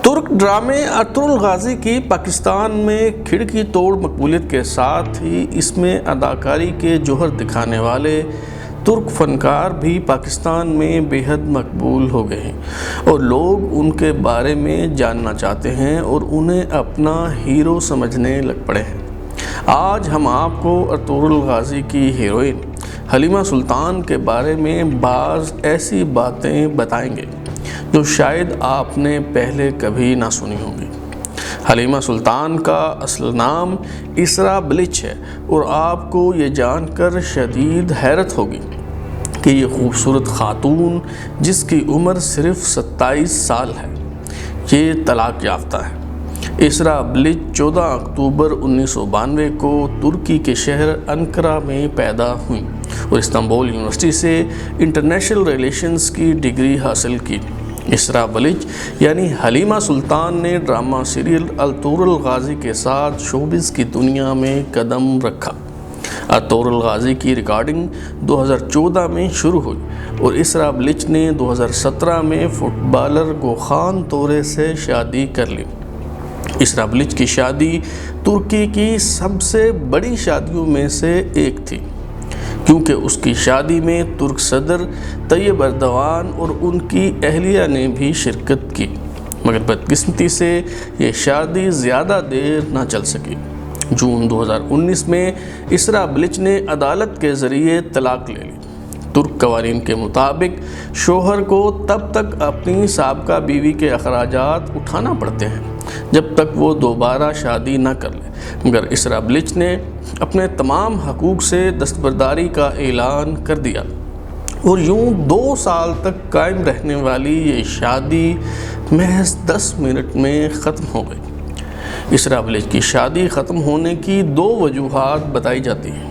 ترک ڈرامے Ertugrul Ghazi کی پاکستان میں کھڑکی توڑ مقبولیت کے ساتھ ہی اس میں اداکاری کے جوہر دکھانے والے ترک فنکار بھی پاکستان میں بے حد مقبول ہو گئے ہیں اور لوگ ان کے بارے میں جاننا چاہتے ہیں اور انہیں اپنا ہیرو سمجھنے لگ پڑے ہیں۔ آج ہم آپ کو ارطغرل غازی کی ہیروئن حلیمہ سلطان کے بارے میں بعض ایسی باتیں بتائیں گے جو شاید آپ نے پہلے کبھی نہ سنی ہوں گی۔ حلیمہ سلطان کا اصل نام اسرا بلچ ہے اور آپ کو یہ جان کر شدید حیرت ہوگی کہ یہ خوبصورت خاتون جس کی عمر صرف 27 سال ہے، یہ طلاق یافتہ ہے۔ اسرا بلچ 14 اکتوبر 1992 کو ترکی کے شہر انقرہ میں پیدا ہوئیں اور استنبول یونیورسٹی سے انٹرنیشنل ریلیشنز کی ڈگری حاصل کی۔ اسرا بلچ یعنی حلیمہ سلطان نے ڈرامہ سیریل ارطغرل غازی کے ساتھ شوبز کی دنیا میں قدم رکھا۔ ارطغرل غازی کی ریکارڈنگ 2014 میں شروع ہوئی اور اسرا بلچ نے 2017 میں فٹ بالر گوخان تورے سے شادی کر لی۔ اسرا بلچ کی شادی ترکی کی سب سے بڑی شادیوں میں سے ایک تھی، کیونکہ اس کی شادی میں ترک صدر طیب ایردوان اور ان کی اہلیہ نے بھی شرکت کی، مگر بدقسمتی سے یہ شادی زیادہ دیر نہ چل سکی۔ جون 2019 میں اسرا بلچ نے عدالت کے ذریعے طلاق لے لی۔ ترک قوانین کے مطابق شوہر کو تب تک اپنی سابقہ بیوی کے اخراجات اٹھانا پڑتے ہیں جب تک وہ دوبارہ شادی نہ کر لے، مگر اسرا بلچ نے اپنے تمام حقوق سے دستبرداری کا اعلان کر دیا اور یوں 2 سال تک قائم رہنے والی یہ شادی محض 10 منٹ میں ختم ہو گئی۔ اسرا بلچ کی شادی ختم ہونے کی 2 وجوہات بتائی جاتی ہیں۔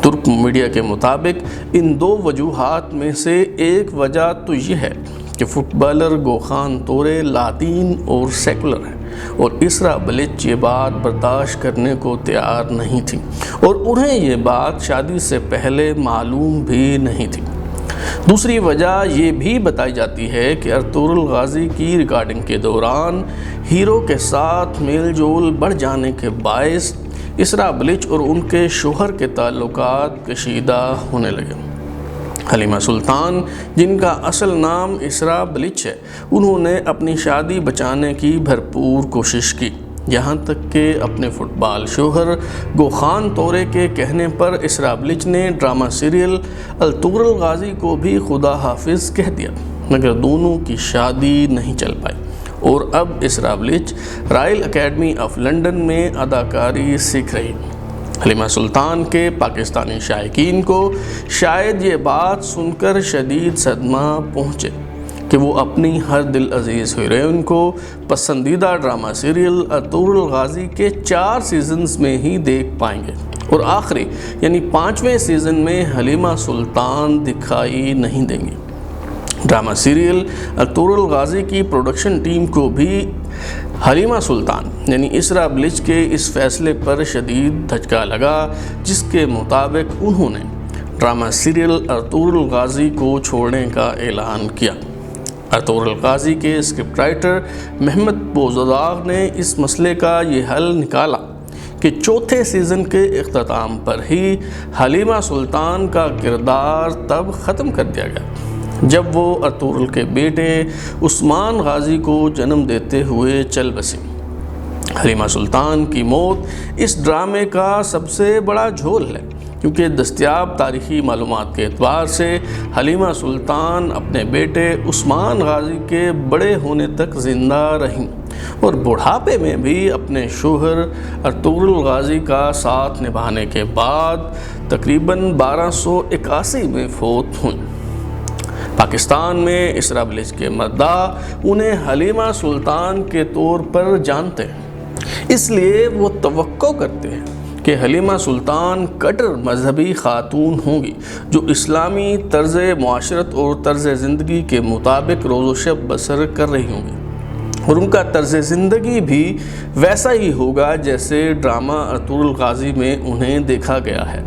ترک میڈیا کے مطابق ان 2 وجوہات میں سے ایک وجہ تو یہ ہے کہ فٹ بالر گوخان تورے لاطین اور سیکولر ہیں اور اسرا بلچ یہ بات برداشت کرنے کو تیار نہیں تھی اور انہیں یہ بات شادی سے پہلے معلوم بھی نہیں تھی۔ دوسری وجہ یہ بھی بتائی جاتی ہے کہ ارطغرل غازی کی ریکارڈنگ کے دوران ہیرو کے ساتھ میل جول بڑھ جانے کے باعث اسرا بلچ اور ان کے شوہر کے تعلقات کشیدہ ہونے لگے۔ حلیمہ سلطان جن کا اصل نام اسرا بلچ ہے، انہوں نے اپنی شادی بچانے کی بھرپور کوشش کی، یہاں تک کہ اپنے فٹ بال شوہر گوخان تورے کے کہنے پر اسرا بلچ نے ڈرامہ سیریل ارطغرل غازی کو بھی خدا حافظ کہہ دیا، مگر دونوں کی شادی نہیں چل پائی اور اب اسرا Baloch Royal academy of London میں اداکاری سیکھ رہی۔ حلیمہ سلطان کے پاکستانی شائقین کو شاید یہ بات سن کر شدید صدمہ پہنچے کہ وہ اپنی ہر دل عزیز ہیروئن کو پسندیدہ ڈرامہ سیریل ارطغرل غازی کے 4 سیزنز میں ہی دیکھ پائیں گے اور آخری یعنی 5ویں سیزن میں حلیمہ سلطان دکھائی نہیں دیں گی۔ ڈرامہ سیریل ارطغرل غازی کی پروڈکشن ٹیم کو بھی حلیمہ سلطان یعنی اسرا بلچ کے اس فیصلے پر شدید دھچکا لگا جس کے مطابق انہوں نے ڈرامہ سیریل ارطغرل غازی کو چھوڑنے کا اعلان کیا۔ ارطغرل غازی کے اسکرپٹ رائٹر محمد بوزداغ نے اس مسئلے کا یہ حل نکالا کہ 4تھے سیزن کے اختتام پر ہی حلیمہ سلطان کا کردار تب ختم کر دیا گیا جب وہ ارطغرل کے بیٹے عثمان غازی کو جنم دیتے ہوئے چل بسیں۔ حلیمہ سلطان کی موت اس ڈرامے کا سب سے بڑا جھول ہے، کیونکہ دستیاب تاریخی معلومات کے اعتبار سے حلیمہ سلطان اپنے بیٹے عثمان غازی کے بڑے ہونے تک زندہ رہیں اور بڑھاپے میں بھی اپنے شوہر ارطغرل غازی کا ساتھ نبھانے کے بعد تقریباً 1281 میں فوت ہوئیں۔ پاکستان میں اسرا بلچ کے مداح انہیں حلیمہ سلطان کے طور پر جانتے ہیں، اس لیے وہ توقع کرتے ہیں کہ حلیمہ سلطان کٹر مذہبی خاتون ہوں گی جو اسلامی طرز معاشرت اور طرز زندگی کے مطابق روز و شب بسر کر رہی ہوں گی اور ان کا طرز زندگی بھی ویسا ہی ہوگا جیسے ڈرامہ ارطغرل غازی میں انہیں دیکھا گیا ہے۔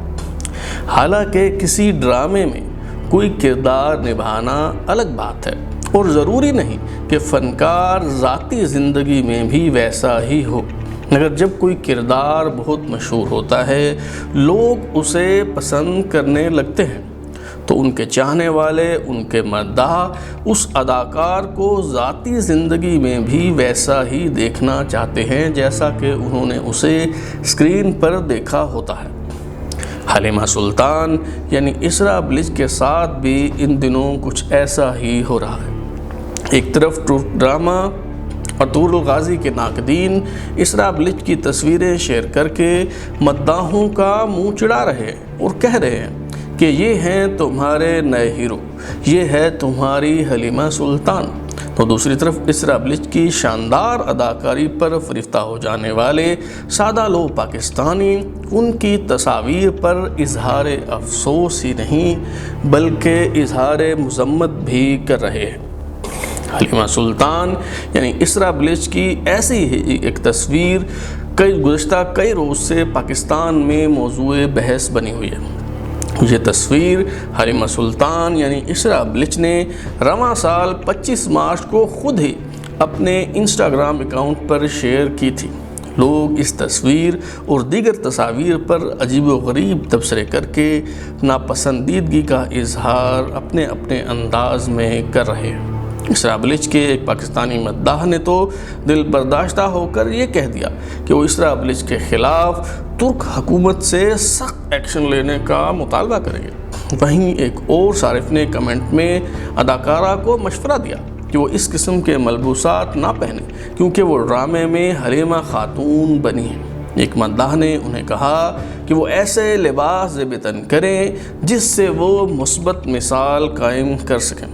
حالانکہ کسی ڈرامے میں کوئی کردار نبھانا الگ بات ہے اور ضروری نہیں کہ فنکار ذاتی زندگی میں بھی ویسا ہی ہو، مگر جب کوئی کردار بہت مشہور ہوتا ہے، لوگ اسے پسند کرنے لگتے ہیں، تو ان کے چاہنے والے، ان کے مداح اس اداکار کو ذاتی زندگی میں بھی ویسا ہی دیکھنا چاہتے ہیں جیسا کہ انہوں نے اسے اسکرین پر دیکھا ہوتا ہے۔ حلیمہ سلطان یعنی اسرا بلچ کے ساتھ بھی ان دنوں کچھ ایسا ہی ہو رہا ہے۔ ایک طرف ترک ڈرامہ عطور الغازی کے ناقدین اسرا بلچ کی تصویریں شیئر کر کے مداحوں کا منہ چڑھا رہے ہیں اور کہہ رہے ہیں کہ یہ ہیں تمہارے نئے ہیرو، یہ ہے تمہاری حلیمہ سلطان، تو دوسری طرف اسرا بلچ کی شاندار اداکاری پر فریفتہ ہو جانے والے سادہ لوگ پاکستانی ان کی تصاویر پر اظہار افسوس ہی نہیں بلکہ اظہار مذمت بھی کر رہے ہیں۔ حلیمہ سلطان یعنی اسرا بلچ کی ایسی ہی ایک تصویر گزشتہ کئی روز سے پاکستان میں موضوع بحث بنی ہوئی ہے۔ یہ تصویر حلیمہ سلطان یعنی اسرا بلچ نے رواں سال 25 مارچ کو خود ہی اپنے انسٹاگرام اکاؤنٹ پر شیئر کی تھی۔ لوگ اس تصویر اور دیگر تصاویر پر عجیب و غریب تبصرے کر کے ناپسندیدگی کا اظہار اپنے اپنے انداز میں کر رہے ہیں۔ اسرا بلچ کے ایک پاکستانی مداح نے تو دل برداشتہ ہو کر یہ کہہ دیا کہ وہ اسرا بلچ کے خلاف ترک حکومت سے سخت ایکشن لینے کا مطالبہ کریں گے۔ وہیں ایک اور صارف نے کمنٹ میں اداکارہ کو مشورہ دیا کہ وہ اس قسم کے ملبوسات نہ پہنیں کیونکہ وہ ڈرامے میں حلیمہ خاتون بنی ہیں۔ ایک مداح نے انہیں کہا کہ وہ ایسے لباس زیب تن کریں جس سے وہ مثبت مثال قائم کر سکیں۔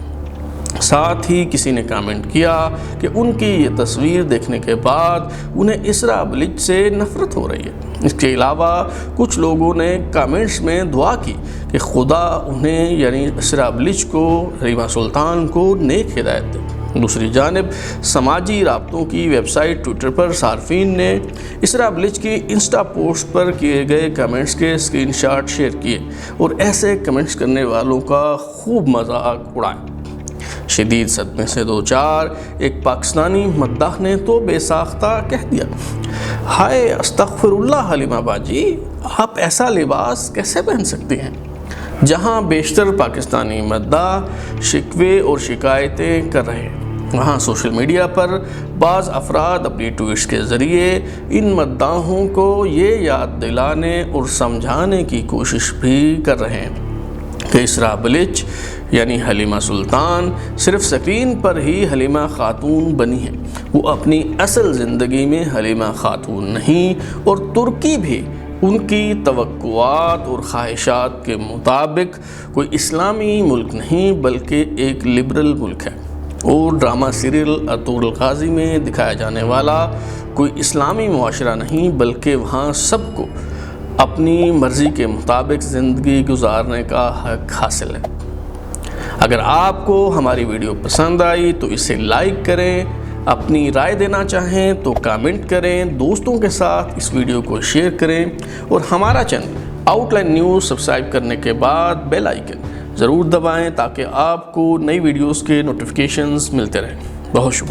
ساتھ ہی کسی نے کامنٹ کیا کہ ان کی یہ تصویر دیکھنے کے بعد انہیں اسرا بلچ سے نفرت ہو رہی ہے۔ اس کے علاوہ کچھ لوگوں نے کامنٹس میں دعا کی کہ خدا انہیں یعنی اسرا بلچ کو، حلیمہ سلطان کو نیک ہدایت دے۔ دوسری جانب سماجی رابطوں کی ویب سائٹ ٹویٹر پر صارفین نے اسرا بلچ کی انسٹا پوسٹ پر کیے گئے کمنٹس کے اسکرین شاٹ شیئر کیے اور ایسے کمنٹس کرنے والوں کا خوب مذاق اڑایا۔ شدید صدمے سے دوچار ایک پاکستانی مداح نے تو بے ساختہ کہہ دیا، ہائے استغفر اللہ حلیمہ باجی، آپ ایسا لباس کیسے پہن سکتی ہیں؟ جہاں بیشتر پاکستانی مداح شکوے اور شکایتیں کر رہے ہیں، وہاں سوشل میڈیا پر بعض افراد اپنی ٹویٹس کے ذریعے ان مداحوں کو یہ یاد دلانے اور سمجھانے کی کوشش بھی کر رہے ہیں کہ اسرا بلچ یعنی حلیمہ سلطان صرف اسکرین پر ہی حلیمہ خاتون بنی ہے، وہ اپنی اصل زندگی میں حلیمہ خاتون نہیں، اور ترکی بھی ان کی توقعات اور خواہشات کے مطابق کوئی اسلامی ملک نہیں بلکہ ایک لبرل ملک ہے، اور ڈرامہ سیریل عطور الغازی میں دکھایا جانے والا کوئی اسلامی معاشرہ نہیں بلکہ وہاں سب کو اپنی مرضی کے مطابق زندگی گزارنے کا حق حاصل ہے۔ اگر آپ کو ہماری ویڈیو پسند آئی تو اسے لائک کریں، اپنی رائے دینا چاہیں تو کامنٹ کریں، دوستوں کے ساتھ اس ویڈیو کو شیئر کریں، اور ہمارا channel out line news subscribe کرنے کے بعد بیل آئیکن ضرور دبائیں تاکہ آپ کو نئی ویڈیوز کے نوٹیفیکیشنز ملتے رہیں۔ بہت شکریہ۔